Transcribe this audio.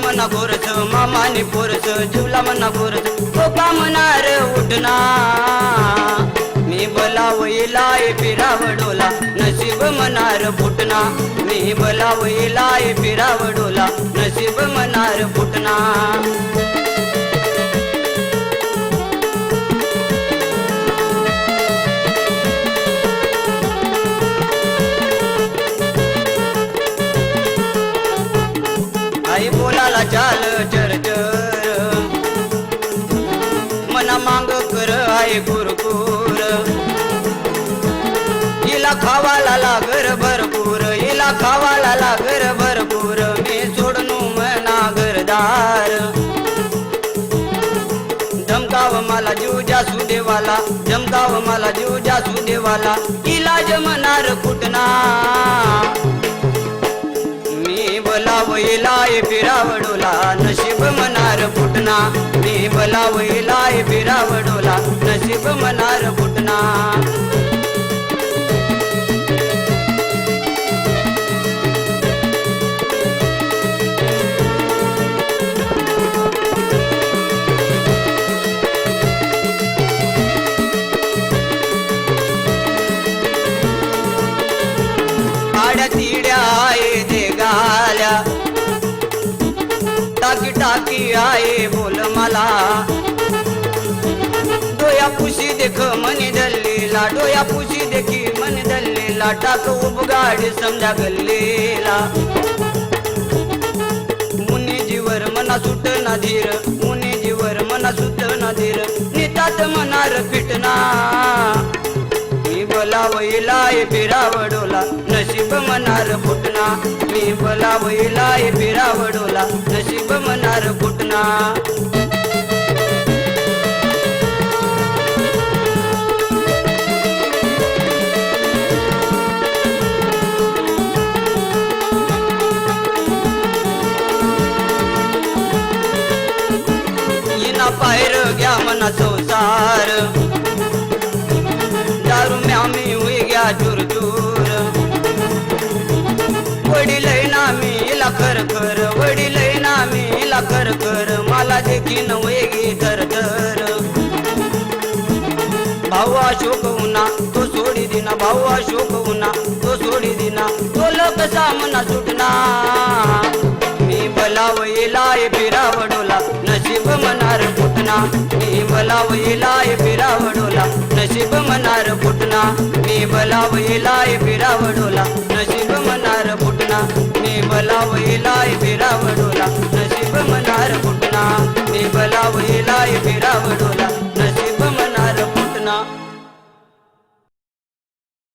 मना गोरस मामाने पोरस जीवला मना गोरस तो का मनार उठना मी बोलावईला फिरावडोला नशीब मनार फुटना मी बोलावईला फिरावडोला नशीब मनार फुटना आई बोलाला चाल चरचर मना मांग कर आई कुरकुर हिला खावाला लागर भरपूर हिला खावाला लागर भरपूर मी सोडनू मना घरदार धमकाव मला जीव जासू देवाला धमकाव मला जीव जासू देवाला इलाज मनार कुटना बोलावईला फिरावडोला नशीब मनार फुटना मी बोलावईला फिरावडोला नशीब मनार फुटना आड्या तिड्या आहे दे गाल्या टाकी टाकी आहे बोल मला डोया पुशी देख मनी दल्लीला डोया पुशी देखी मनी दल्लीला टाक उबगाडी समजा गल्लीला मुनी जीवर मना सुट ना धीर मुनी जीवर मना सुट ना धीर नितात मनार फिटना मी बोलावईला फिरावडोला नशीब मनार फुटना मी बोलावईला फिरावडोला नशीब मनार फुटना इना पायर घ्या मना संसार दारू म्यामी हुई गया चूर चूर वडील ना मी इला कर कर वडील ना मी इला कर कर मला देखीन वेगी धर धर भाऊ अशोक उना तो सोडी दिना भाऊ अशोक उना तो सोडी दिना तो लोक सामना सुटना मी बोलावईला फिरावडोला नशीब मनार फुटना मी बोलावईला फिरावडोला नशीब मनार फुटना मी बोलावईला फिरावडोला नशीब मनार फुटना मी बोलावईला फिरावडोला नशीब मनार